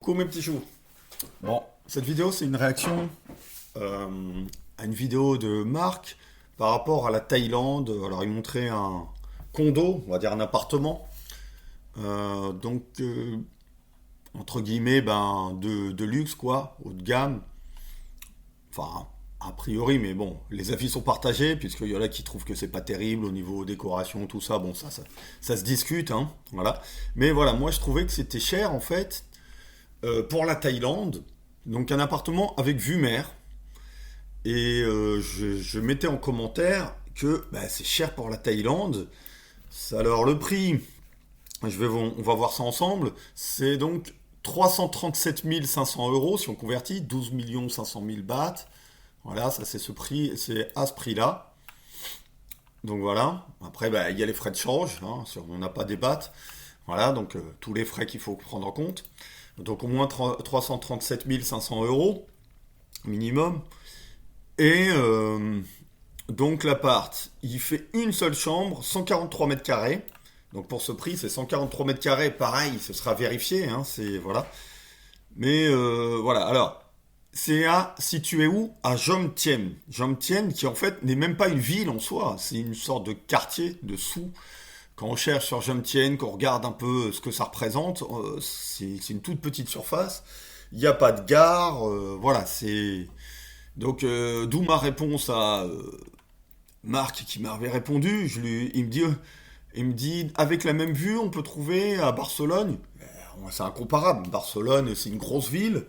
Coucou mes petits choux. Bon, cette vidéo c'est une réaction à une vidéo de Marc par rapport à la Thaïlande. Alors il montrait un condo, on va dire un appartement, donc entre guillemets de luxe quoi, haut de gamme. Enfin a priori, mais bon, les avis sont partagés puisqu'il y en a qui trouvent que c'est pas terrible au niveau décoration, tout ça. Bon ça se discute, hein, voilà. Mais voilà, moi je trouvais que c'était cher en fait pour la Thaïlande. Donc un appartement avec vue mer. Et je mettais en commentaire que bah, c'est cher pour la Thaïlande. Alors le prix, on va voir ça ensemble, c'est donc 337 500 euros si on convertit, 12 500 000 bahts. Voilà, ça c'est ce prix, c'est à ce prix-là. Donc voilà. Après, bah, il y a les frais de change, hein, si on n'a pas des bahts. Voilà, donc tous les frais qu'il faut prendre en compte. Donc au moins 337 500 euros minimum. Et donc l'appart, il fait une seule chambre, 143 mètres carrés. Donc pour ce prix, c'est 143 mètres carrés. Pareil, ce sera vérifié. Hein, c'est voilà. Mais voilà. Alors, c'est à situé où? À Jomtien. Jomtien, qui en fait n'est même pas une ville en soi. C'est une sorte de quartier de sous. Quand on cherche sur Jomtien, qu'on regarde un peu ce que ça représente, c'est une toute petite surface. Il n'y a pas de gare. Voilà, c'est donc, d'où ma réponse à Marc qui m'avait répondu. Il me dit, avec la même vue, on peut trouver à Barcelone. C'est incomparable. Barcelone, c'est une grosse ville.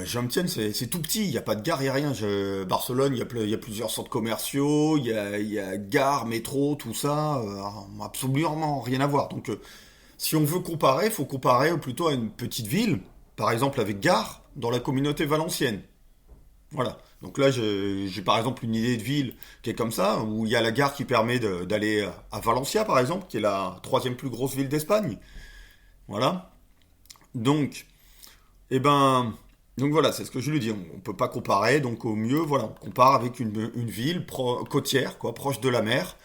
Jomtien, c'est tout petit. Il n'y a pas de gare, il n'y a rien. Barcelone, il y a plusieurs centres commerciaux. Il y a gare, métro, tout ça. Absolument rien à voir. Donc, si on veut comparer, il faut comparer plutôt à une petite ville. Par exemple, avec gare, dans la communauté valencienne. Voilà. Donc là, j'ai par exemple une idée de ville qui est comme ça, où il y a la gare qui permet d'aller à Valencia, par exemple, qui est la troisième plus grosse ville d'Espagne. Voilà. Donc, eh ben, donc voilà, c'est ce que je lui dis. On ne peut pas comparer, donc au mieux, voilà, on compare avec une ville côtière, quoi, proche de la mer,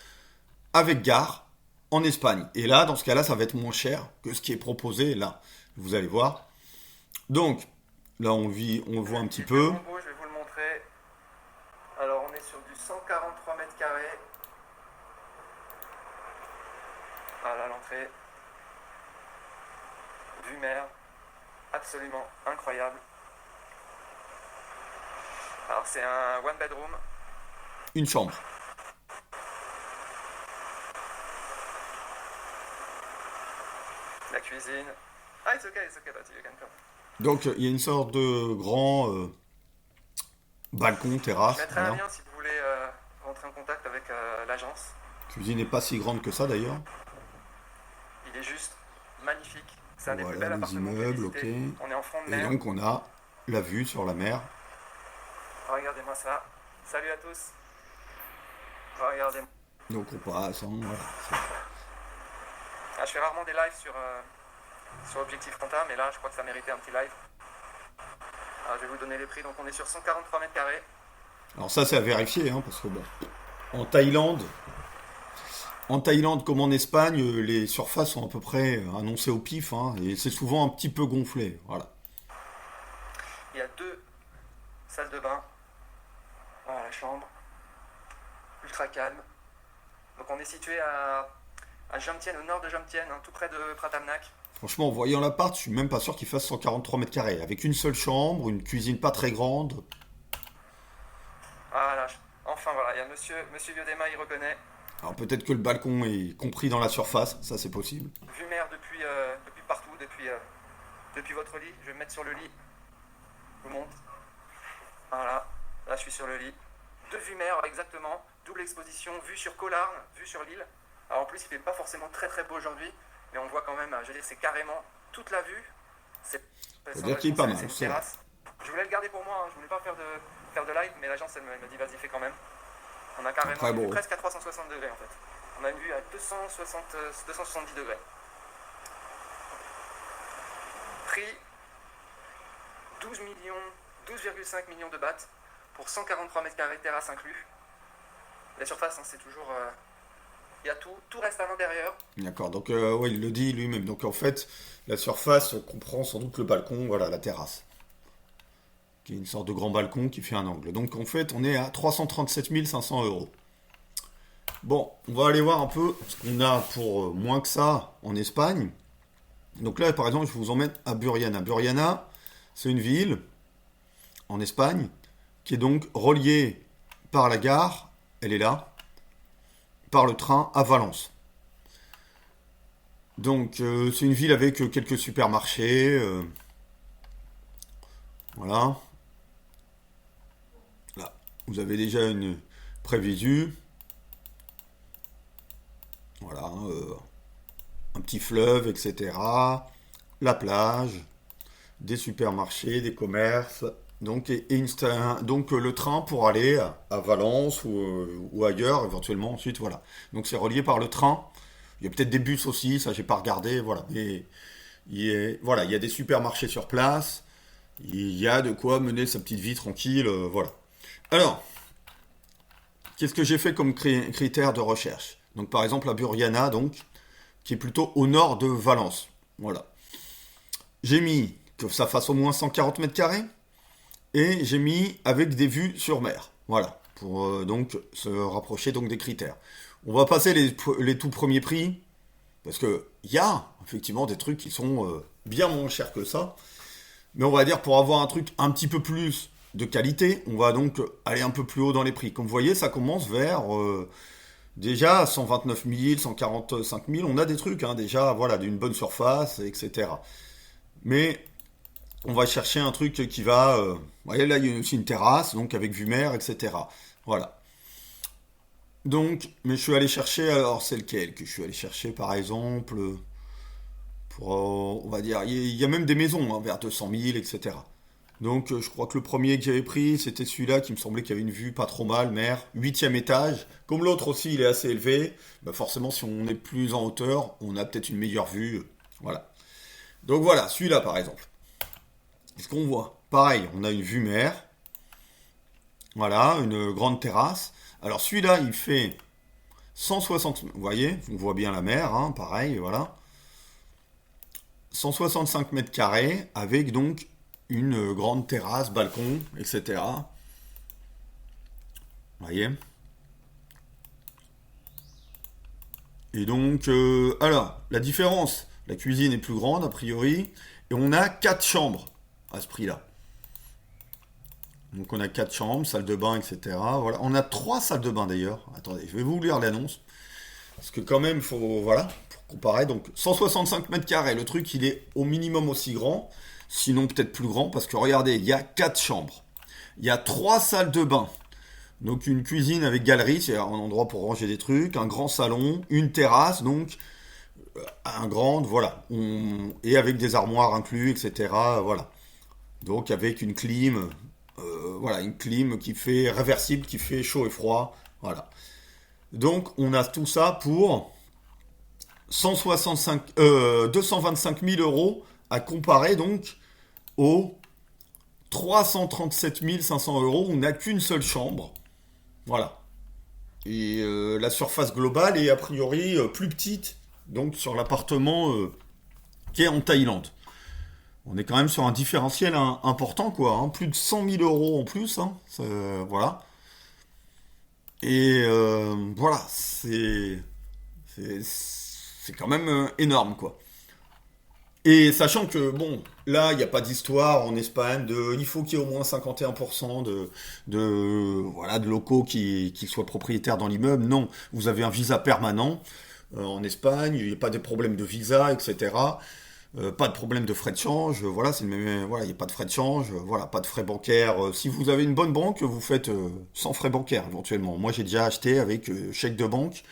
avec gare, en Espagne. Et là, dans ce cas-là, ça va être moins cher que ce qui est proposé là. Vous allez voir. Donc, là, on le voit un petit Il fait peu. bon beau, je vais vous le montrer. Alors on est sur du 143 mètres carrés. Voilà l'entrée. Vue mer. Absolument incroyable. Alors c'est un one bedroom. Une chambre. La cuisine. Ah, it's okay, but you can come. Donc il y a une sorte de grand balcon, Je terrasse, mettrai un voilà. lien si vous voulez rentrer en contact avec l'agence. La cuisine n'est pas si grande que ça d'ailleurs. Il est juste magnifique. C'est un des plus Voilà bels les appartements que j'ai immeubles, ok. visité. On est en front de Et mer. donc on a la vue sur la mer. Regardez-moi ça. Salut à tous. Regardez-moi. Donc on passe, hein, voilà. Ah, je fais rarement des lives sur Objectif Compta, mais là je crois que ça méritait un petit live. Alors, je vais vous donner les prix. Donc on est sur 143 mètres carrés. Alors ça c'est à vérifier, hein, parce que bon, en Thaïlande, en Thaïlande comme en Espagne, les surfaces sont à peu près annoncées au pif, hein, et c'est souvent un petit peu gonflé, voilà. Il y a deux salles de bain. Voilà la chambre. Ultra calme. Donc on est situé à Jomtien, au nord de Jomtien, hein, tout près de Pratamnak. Franchement, en voyant l'appart, je suis même pas sûr qu'il fasse 143 mètres carrés. Avec une seule chambre, une cuisine pas très grande. Voilà. Enfin voilà, il y a monsieur Biodema, il reconnaît. Alors peut-être que le balcon est compris dans la surface, ça c'est possible. Vue mer depuis partout, depuis votre lit. Je vais me mettre sur le lit. Je vous montre. Voilà. Là je suis sur le lit. Deux vues mer exactement. Double exposition. Vue sur Colarn, vue sur l'île. Alors en plus il fait pas forcément très très beau aujourd'hui. Mais on voit quand même, je veux dire, c'est carrément toute la vue. C'est Faut dire qu'il est pas mal, c'est une c'est vrai. terrasse. Je voulais le garder pour moi, hein. Je voulais pas faire de live, mais l'agence elle me dit vas-y fais quand même. On a carrément Après une vue bon, presque à 360 degrés en fait. On a une vue à 270 degrés. Prix 12 millions, 12,5 millions de bahts pour 143 mètres carrés, terrasse inclus. La surface, hein, c'est toujours Il y a tout, tout reste à l'intérieur. D'accord, donc ouais, il le dit lui-même. Donc en fait, la surface comprend sans doute le balcon, voilà, la terrasse, qui est une sorte de grand balcon qui fait un angle. Donc en fait, on est à 337 500 euros. Bon, on va aller voir un peu ce qu'on a pour moins que ça en Espagne. Donc là, par exemple, je vous emmène à Burriana. Burriana, c'est une ville en Espagne qui est donc reliée par la gare, elle est là, par le train à Valence. Donc c'est une ville avec quelques supermarchés, voilà. Là, vous avez déjà une prévisu, voilà, un petit fleuve, etc. La plage, des supermarchés, des commerces. Donc, donc le train pour aller à Valence ou ailleurs, éventuellement ensuite, voilà. Donc c'est relié par le train. Il y a peut-être des bus aussi, ça j'ai pas regardé, voilà. Mais voilà, il y a des supermarchés sur place, il y a de quoi mener sa petite vie tranquille, voilà. Alors, qu'est-ce que j'ai fait comme critère de recherche? Donc par exemple la Burriana, donc, qui est plutôt au nord de Valence. Voilà. J'ai mis que ça fasse au moins 140 mètres carrés et j'ai mis avec des vues sur mer. Voilà. Pour donc se rapprocher donc des critères. On va passer les tout premiers prix parce que il y a effectivement des trucs qui sont bien moins chers que ça. Mais on va dire pour avoir un truc un petit peu plus de qualité, on va donc aller un peu plus haut dans les prix. Comme vous voyez, ça commence vers déjà 129 000, 145 000. On a des trucs hein, déjà, voilà, d'une bonne surface, etc. Mais on va chercher un truc qui va. Vous voyez, là, il y a aussi une terrasse, donc avec vue mer, etc. Voilà. Donc, mais je suis allé chercher, alors c'est lequel que je suis allé chercher par exemple pour, on va dire, il y a même des maisons hein, vers 200 000, etc. Donc, je crois que le premier que j'avais pris, c'était celui-là qui me semblait qu'il y avait une vue pas trop mal, mer, huitième étage. Comme l'autre aussi, il est assez élevé, bah forcément, si on est plus en hauteur, on a peut-être une meilleure vue. Voilà. Donc voilà, celui-là par exemple. Qu'est-ce qu'on voit? Pareil, on a une vue mer, voilà, une grande terrasse. Alors celui-là, il fait 160, vous voyez, on voit bien la mer, hein, pareil, voilà. 165 mètres carrés avec donc une grande terrasse, balcon, etc. Vous voyez. Et donc, alors, la différence, la cuisine est plus grande a priori, et on a 4 chambres à ce prix-là. Donc on a 4 chambres, salle de bain, etc. Voilà. On a 3 salles de bain d'ailleurs. Attendez, je vais vous lire l'annonce. Parce que quand même, faut, voilà, pour comparer. Donc 165 mètres carrés, le truc il est au minimum aussi grand, sinon peut-être plus grand, parce que regardez, il y a 4 chambres. Il y a 3 salles de bain. Donc une cuisine avec galerie, c'est un endroit pour ranger des trucs, un grand salon, une terrasse, donc un grand, voilà. Et avec des armoires inclus, etc. Voilà. Donc avec une clim, voilà, une clim qui fait réversible, qui fait chaud et froid, voilà. Donc on a tout ça pour 225 000 euros à comparer donc aux 337 500 euros. On n'a qu'une seule chambre, voilà. Et la surface globale est a priori plus petite, donc sur l'appartement qui est en Thaïlande. On est quand même sur un différentiel important, quoi. Hein. Plus de 100 000 euros en plus, hein. Voilà. Et voilà, c'est quand même énorme, quoi. Et sachant que, bon, là, il n'y a pas d'histoire en Espagne de il faut qu'il y ait au moins 51% voilà, de locaux qui soient propriétaires dans l'immeuble. Non, vous avez un visa permanent en Espagne, il n'y a pas de problème de visa, etc. Pas de problème de frais de change, voilà, c'est le même, voilà, il n'y a pas de frais de change, voilà, pas de frais bancaires. Si vous avez une bonne banque, vous faites sans frais bancaires éventuellement. Moi j'ai déjà acheté avec chèque de banque,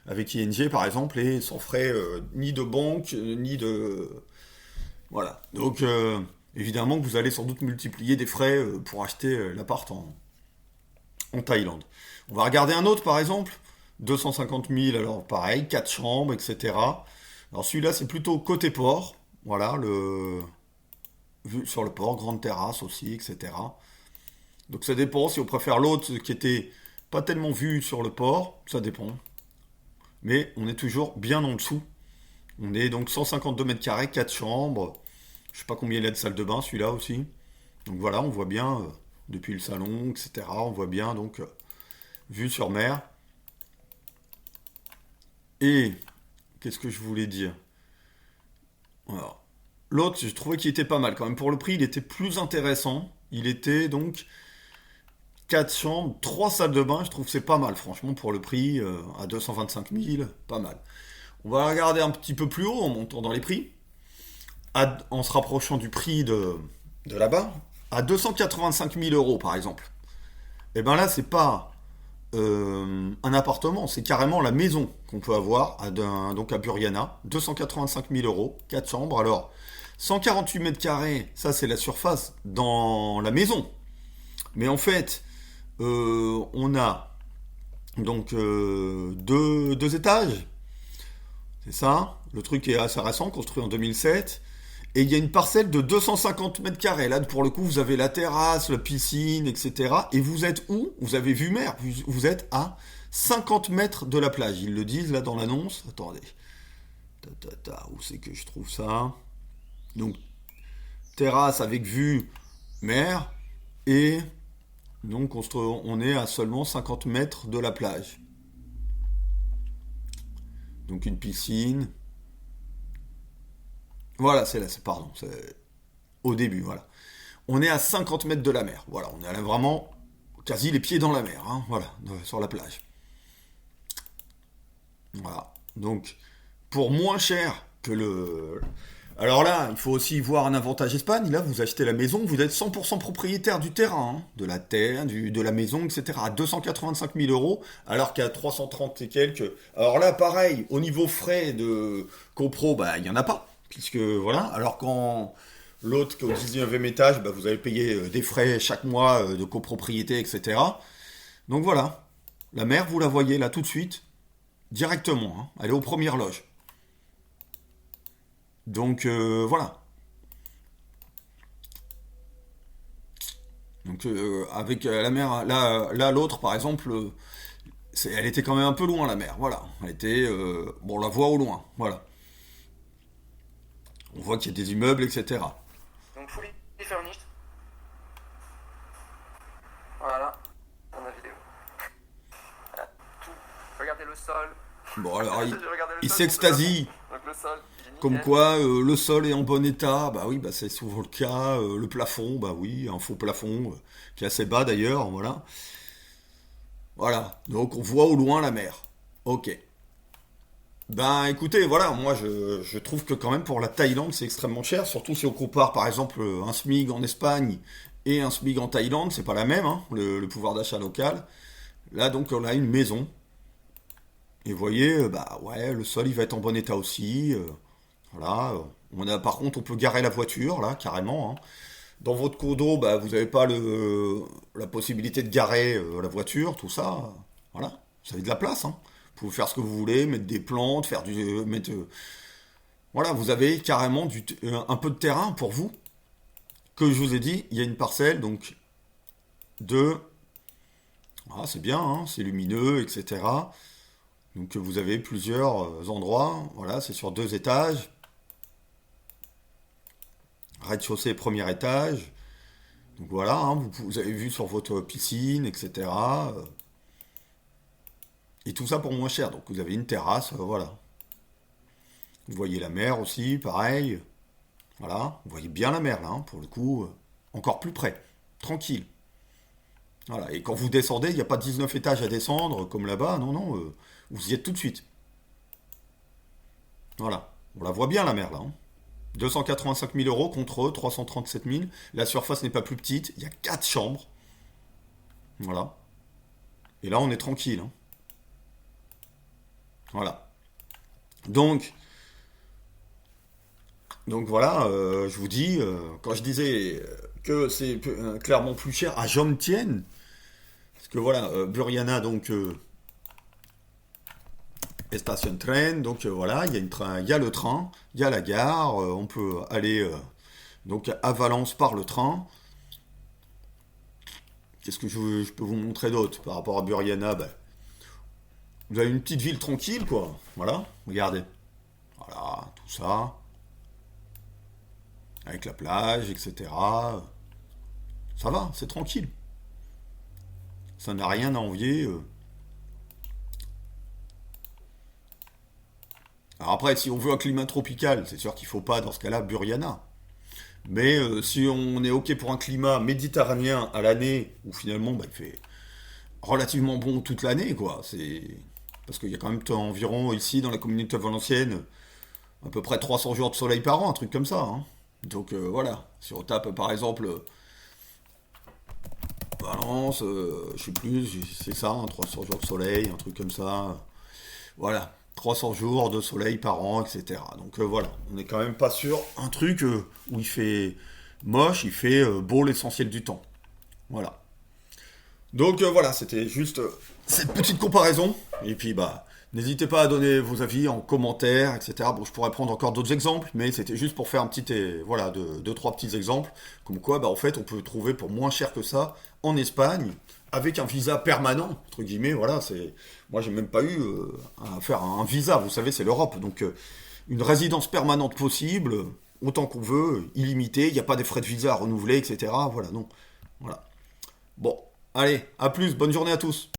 avec ING par exemple, et sans frais ni de banque, ni de... Voilà. Donc évidemment que vous allez sans doute multiplier des frais pour acheter l'appart en Thaïlande. On va regarder un autre par exemple, 250 000, alors pareil, 4 chambres, etc. Alors celui-là c'est plutôt côté port. Voilà, vue sur le port, grande terrasse aussi, etc. Donc ça dépend si on préfère l'autre qui était pas tellement vue sur le port, ça dépend. mais on est toujours bien en dessous. On est donc 152 mètres carrés, 4 chambres. Je sais pas combien il a de salle de bain, celui-là aussi. Donc voilà, on voit bien depuis le salon, etc. On voit bien donc vue sur mer. Et qu'est-ce que je voulais dire? Alors, l'autre, je trouvais qu'il était pas mal quand même. Pour le prix, il était plus intéressant. Il était donc 4 chambres, 3 salles de bain. Je trouve que c'est pas mal, franchement, pour le prix, à 225 000, pas mal. On va regarder un petit peu plus haut en montant dans les prix, en se rapprochant du prix de là-bas, à 285 000 euros par exemple. Et bien là, c'est pas un appartement, c'est carrément la maison qu'on peut avoir donc à Buriana. 285 000 euros, 4 chambres. Alors, 148 mètres carrés, ça c'est la surface dans la maison. Mais en fait, on a donc deux étages, c'est ça. Le truc est assez récent, construit en 2007. Et il y a une parcelle de 250 mètres carrés. Là, pour le coup, vous avez la terrasse, la piscine, etc. Et vous êtes où? Vous avez vue mer. Vous êtes à 50 mètres de la plage. Ils le disent là dans l'annonce. Attendez. Où c'est que je trouve ça? Donc, terrasse avec vue mer. Et donc, on est à seulement 50 mètres de la plage. Donc, une piscine. Voilà, pardon, c'est au début, voilà. On est à 50 mètres de la mer, voilà, on est là vraiment quasi les pieds dans la mer, hein, voilà, sur la plage. Voilà, donc pour moins cher que le... Alors là, il faut aussi voir un avantage Espagne, là vous achetez la maison, vous êtes 100% propriétaire du terrain, hein, de la terre, de la maison, etc. à 285 000 euros, alors qu'à 330 et quelques... Alors là, pareil, au niveau frais de copro, bah il n'y en a pas. Puisque voilà, alors quand l'autre qui est au 19e étage, bah, vous avez payé des frais chaque mois de copropriété, etc. Donc voilà, la mer, vous la voyez là tout de suite, directement, hein. Elle est aux premières loges. Donc voilà. Donc avec la mer, là l'autre par exemple, elle était quand même un peu loin la mer, voilà. Elle était, bon, on la voit au loin, voilà. On voit qu'il y a des immeubles, etc. Donc fully furnished. Voilà, dans la vidéo. Voilà, tout. Regardez le sol. Bon alors, J'ai regardé le il sol pour s'extasie. Donc le sol, il est Comme nickel. quoi, le sol est en bon état, bah oui, bah c'est souvent le cas. Le plafond, bah oui, un faux plafond, qui est assez bas d'ailleurs, voilà. Voilà, donc on voit au loin la mer. Ok. Ben écoutez, voilà, moi je trouve que quand même pour la Thaïlande c'est extrêmement cher, surtout si on compare par exemple un SMIC en Espagne et un SMIC en Thaïlande, c'est pas la même, hein, le pouvoir d'achat local. Là donc on a une maison, et vous voyez, bah ouais, le sol il va être en bon état aussi. Voilà, on a, par contre, on peut garer la voiture, là, carrément, hein. Dans votre condo, bah, vous n'avez pas la possibilité de garer la voiture, tout ça. Voilà, vous avez de la place, hein. Vous pouvez faire ce que vous voulez, mettre des plantes, faire du... voilà, vous avez carrément un peu de terrain pour vous. Que je vous ai dit, il y a une parcelle, donc, de... Ah, c'est bien, hein, c'est lumineux, etc. Donc vous avez plusieurs endroits, voilà, c'est sur 2 étages. Rez-de-chaussée, premier étage. Donc voilà, hein, vous avez vu sur votre piscine, etc. Et tout ça pour moins cher. Donc vous avez une terrasse, voilà. Vous voyez la mer aussi, pareil. Voilà, vous voyez bien la mer là, hein, pour le coup, encore plus près. Tranquille. Voilà, et quand vous descendez, il n'y a pas 19 étages à descendre comme là-bas, non, non, vous y êtes tout de suite. Voilà, on la voit bien la mer là, hein. 285 000 euros contre 337 000. La surface n'est pas plus petite. Il y a 4 chambres. Voilà. Et là, on est tranquille, hein. Voilà. Donc, donc voilà, je vous dis, quand je disais que c'est clairement plus cher à Jomtien, parce que voilà, Buriana, donc, station train, donc voilà, il y a le train, il y a la gare, on peut aller donc à Valence par le train. Qu'est-ce que je peux vous montrer d'autre par rapport à Buriana? Ben, Vous avez une petite ville tranquille, quoi. Voilà, regardez. Voilà, tout ça. Avec la plage, etc. Ça va, c'est tranquille. Ça n'a rien à envier. Alors après, si on veut un climat tropical, c'est sûr qu'il faut pas, dans ce cas-là, Burriana. Mais si on est OK pour un climat méditerranéen à l'année, où finalement bah, il fait relativement bon toute l'année, quoi. C'est parce qu'il y a quand même environ ici dans la communauté valencienne à peu près 300 jours de soleil par an, un truc comme ça, hein. Donc voilà, si on tape par exemple Valence, je sais plus, c'est ça, hein, 300 jours de soleil, un truc comme ça. Voilà, 300 jours de soleil par an, etc. Donc voilà, on n'est quand même pas sur un truc où il fait moche, il fait beau l'essentiel du temps. Voilà. Donc voilà, c'était juste cette petite comparaison. Et puis bah, n'hésitez pas à donner vos avis en commentaire, etc. Bon, je pourrais prendre encore d'autres exemples, mais c'était juste pour faire un petit, voilà, deux, trois petits exemples. Comme quoi, bah en fait, on peut trouver pour moins cher que ça en Espagne avec un visa permanent, entre guillemets. Voilà, c'est, moi j'ai même pas eu à faire un visa. Vous savez, c'est l'Europe, donc une résidence permanente possible, autant qu'on veut, illimité. Il n'y a pas des frais de visa à renouveler, etc. Voilà, non. Voilà. Bon, allez, à plus, bonne journée à tous.